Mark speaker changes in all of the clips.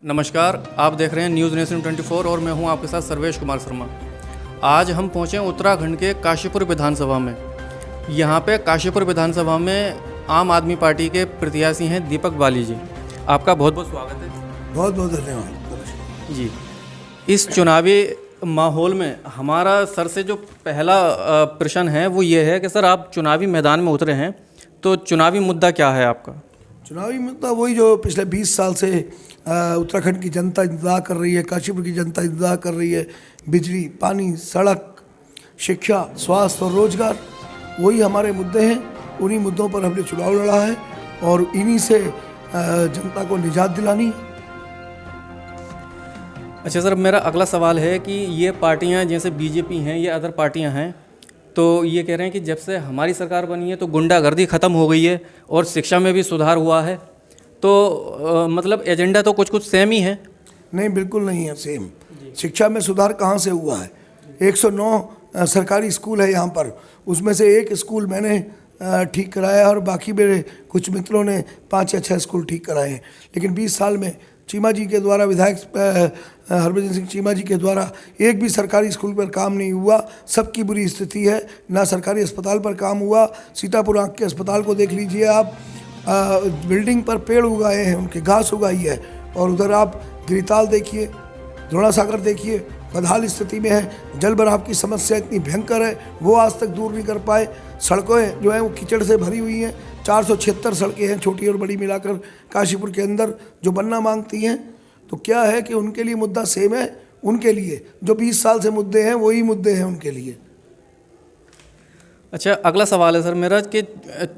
Speaker 1: नमस्कार, आप देख रहे हैं न्यूज़ नेशन 24 और मैं हूं आपके साथ सर्वेश कुमार शर्मा। आज हम पहुंचे उत्तराखंड के काशीपुर विधानसभा में। यहां पे काशीपुर विधानसभा में आम आदमी पार्टी के प्रत्याशी हैं दीपक बाली जी। आपका बहुत बहुत स्वागत है।
Speaker 2: बहुत बहुत धन्यवाद
Speaker 1: जी। इस चुनावी माहौल में हमारा सर से जो पहला प्रश्न है वो ये है कि सर आप चुनावी मैदान में उतरे हैं, तो चुनावी मुद्दा क्या है आपका?
Speaker 2: चुनावी मुद्दा वही जो पिछले 20 साल से उत्तराखंड की जनता इंतजार कर रही है, काशीपुर की जनता इंतजार कर रही है। बिजली, पानी, सड़क, शिक्षा, स्वास्थ्य और रोजगार, वही हमारे मुद्दे हैं। उन्हीं मुद्दों पर हमने चुनाव लड़ा है और इन्हीं से जनता को निजात दिलानी है।
Speaker 1: अच्छा सर, मेरा अगला सवाल है कि ये पार्टियां जैसे बीजेपी हैं या अदर पार्टियां हैं, तो ये कह रहे हैं कि जब से हमारी सरकार बनी है तो गुंडागर्दी ख़त्म हो गई है और शिक्षा में भी सुधार हुआ है। तो मतलब एजेंडा तो कुछ सेम ही है।
Speaker 2: नहीं, बिल्कुल नहीं है सेम। शिक्षा में सुधार कहाँ से हुआ है? 109 सरकारी स्कूल है यहाँ पर, उसमें से एक स्कूल मैंने ठीक कराया और बाकी मेरे कुछ मित्रों ने 5 या 6 स्कूल ठीक कराए हैं। लेकिन 20 साल में चीमा जी के द्वारा, विधायक हरभजन सिंह चीमा जी के द्वारा एक भी सरकारी स्कूल पर काम नहीं हुआ। सबकी बुरी स्थिति है। ना सरकारी अस्पताल पर काम हुआ। सीतापुर आँख के अस्पताल को देख लीजिए आप, बिल्डिंग पर पेड़ उगाए हैं, उनके घास उगाई है। और उधर आप गिरिताल देखिए, द्रोणा सागर देखिए, बदहाल स्थिति में है। जल भराव की समस्या इतनी भयंकर है, वो आज तक दूर नहीं कर पाए। सड़कें जो हैं वो कीचड़ से भरी हुई हैं। 476 सड़कें हैं छोटी और बड़ी मिलाकर काशीपुर के अंदर, जो बनना मांगती हैं। तो क्या है कि उनके लिए मुद्दा सेम है। उनके लिए जो 20 साल से मुद्दे हैं वही मुद्दे हैं उनके लिए।
Speaker 1: अच्छा, अगला सवाल है सर मेरा कि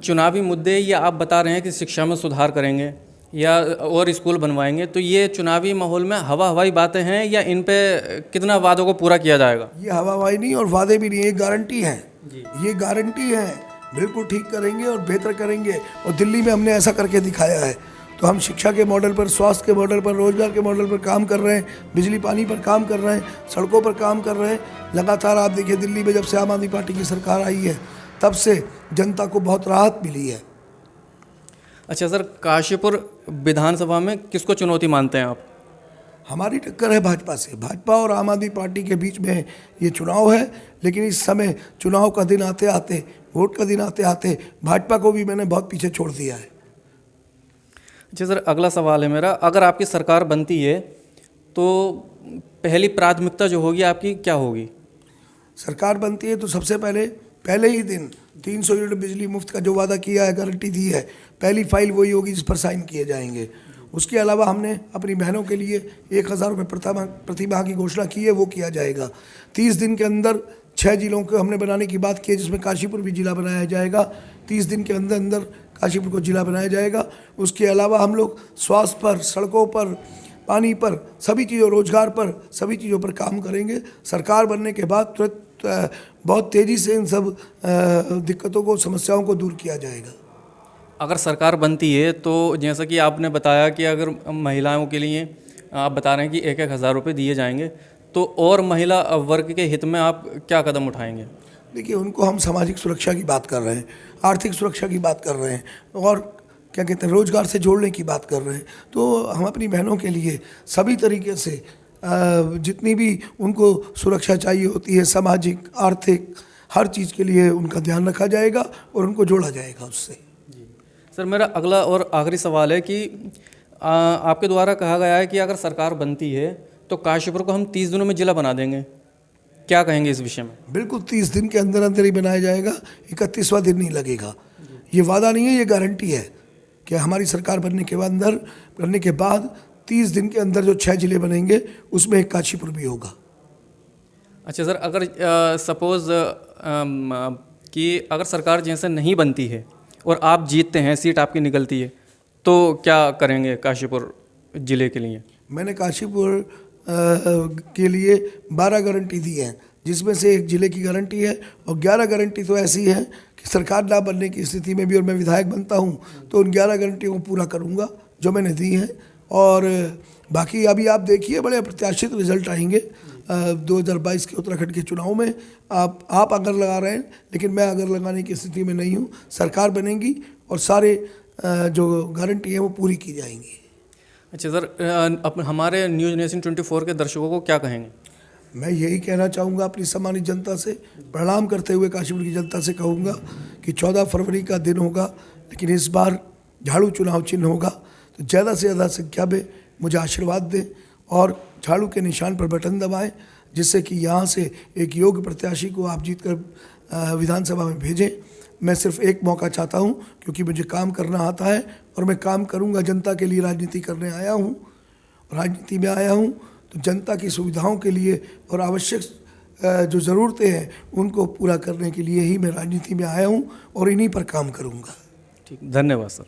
Speaker 1: चुनावी मुद्दे ये आप बता रहे हैं कि शिक्षा में सुधार करेंगे या और स्कूल बनवाएंगे, तो ये चुनावी माहौल में हवाई बातें हैं या इन पे कितना वादों को पूरा किया जाएगा?
Speaker 2: ये हवाई नहीं और वादे भी नहीं, ये गारंटी है। ये गारंटी है, बिल्कुल ठीक करेंगे और बेहतर करेंगे। और दिल्ली में हमने ऐसा करके दिखाया है। तो हम शिक्षा के मॉडल पर, स्वास्थ्य के मॉडल पर, रोजगार के मॉडल पर काम कर रहे हैं। बिजली पानी पर काम कर रहे हैं, सड़कों पर काम कर रहे हैं। लगातार आप देखिए, दिल्ली में जब से आम आदमी पार्टी की सरकार आई है तब से जनता को बहुत राहत मिली है।
Speaker 1: अच्छा सर, काशीपुर विधानसभा में किसको चुनौती मानते हैं आप?
Speaker 2: हमारी टक्कर है भाजपा से। भाजपा और आम आदमी पार्टी के बीच में ये चुनाव है। लेकिन इस समय चुनाव का दिन आते आते, वोट का दिन आते आते भाजपा को भी मैंने बहुत पीछे छोड़ दिया है।
Speaker 1: अच्छा सर, अगला सवाल है मेरा, अगर आपकी सरकार बनती है तो पहली प्राथमिकता जो होगी आपकी क्या होगी?
Speaker 2: सरकार बनती है तो सबसे पहले ही दिन 300 यूनिट बिजली मुफ्त का जो वादा किया है, गारंटी दी है, पहली फाइल वही होगी जिस पर साइन किए जाएंगे। उसके अलावा हमने अपनी बहनों के लिए 1000 रुपये प्रति माह की घोषणा की है, वो किया जाएगा। 30 दिन के अंदर 6 जिलों को हमने बनाने की बात की है, जिसमें काशीपुर भी जिला बनाया जाएगा। 30 दिन के अंदर अंदर काशीपुर को जिला बनाया जाएगा। उसके अलावा हम लोग स्वास्थ्य पर, सड़कों पर, पानी पर, सभी चीज़ों, रोजगार पर, सभी चीज़ों पर काम करेंगे। सरकार बनने के बाद तुरंत बहुत तेज़ी से इन सब दिक्कतों को, समस्याओं को दूर किया जाएगा।
Speaker 1: अगर सरकार बनती है तो जैसा कि आपने बताया कि अगर महिलाओं के लिए आप बता रहे हैं कि 1,000 रुपये दिए जाएंगे, तो और महिला वर्ग के हित में आप क्या कदम उठाएंगे?
Speaker 2: देखिए, उनको हम सामाजिक सुरक्षा की बात कर रहे हैं, आर्थिक सुरक्षा की बात कर रहे हैं और क्या कहते हैं, रोजगार से जोड़ने की बात कर रहे हैं। तो हम अपनी बहनों के लिए सभी तरीके से जितनी भी उनको सुरक्षा चाहिए होती है, सामाजिक, आर्थिक, हर चीज़ के लिए उनका ध्यान रखा जाएगा और उनको जोड़ा जाएगा उससे।
Speaker 1: सर, मेरा अगला और आखिरी सवाल है कि आपके द्वारा कहा गया है कि अगर सरकार बनती है तो काशीपुर को हम 30 दिनों में जिला बना देंगे, क्या कहेंगे इस विषय में? बिल्कुल
Speaker 2: 30 दिन के अंदर अंदर ही बनाया जाएगा, 31वां दिन नहीं लगेगा। ये वादा नहीं है, ये गारंटी है कि हमारी सरकार बनने के बाद 30 दिन के अंदर जो 6 जिले बनेंगे उसमें एक काशीपुर भी होगा।
Speaker 1: अच्छा सर, अगर सपोज़ कि अगर सरकार जैसे नहीं बनती है और आप जीतते हैं, सीट आपकी निकलती है, तो क्या करेंगे काशीपुर ज़िले के लिए? मैंने
Speaker 2: काशीपुर के लिए 12 गारंटी दी हैं, जिसमें से एक जिले की गारंटी है और 11 गारंटी तो ऐसी है कि सरकार ना बनने की स्थिति में भी और मैं विधायक बनता हूँ तो उन 11 गारंटियों को पूरा करूँगा जो मैंने दी हैं। और बाकी अभी आप देखिए, बड़े अप्रत्याशित रिजल्ट आएंगे 2022 के उत्तराखंड के चुनाव में। आप अगर लगा रहे हैं, लेकिन मैं अगर लगाने की स्थिति में नहीं हूँ। सरकार बनेगी और सारे जो गारंटी है वो पूरी की जाएंगी।
Speaker 1: अच्छा सर, हमारे न्यूज़ नेशन 24 के दर्शकों को क्या कहेंगे?
Speaker 2: मैं यही कहना चाहूँगा अपनी सम्मानित जनता से, प्रणाम करते हुए काशीपुर की जनता से कहूँगा कि 14 फरवरी का दिन होगा, लेकिन इस बार झाड़ू चुनाव चिन्ह होगा, तो ज़्यादा से ज़्यादा संख्या में मुझे आशीर्वाद दें और झाड़ू के निशान पर बटन दबाएं, जिससे कि यहाँ से एक योग्य प्रत्याशी को आप जीत कर विधानसभा में भेजें। मैं सिर्फ एक मौका चाहता हूँ, क्योंकि मुझे काम करना आता है और मैं काम करूँगा। जनता के लिए राजनीति करने आया हूँ, राजनीति में आया हूँ तो जनता की सुविधाओं के लिए और आवश्यक जो ज़रूरतें हैं उनको पूरा करने के लिए ही मैं राजनीति में आया हूँ और इन्हीं पर काम करूँगा।
Speaker 1: ठीक, धन्यवाद सर।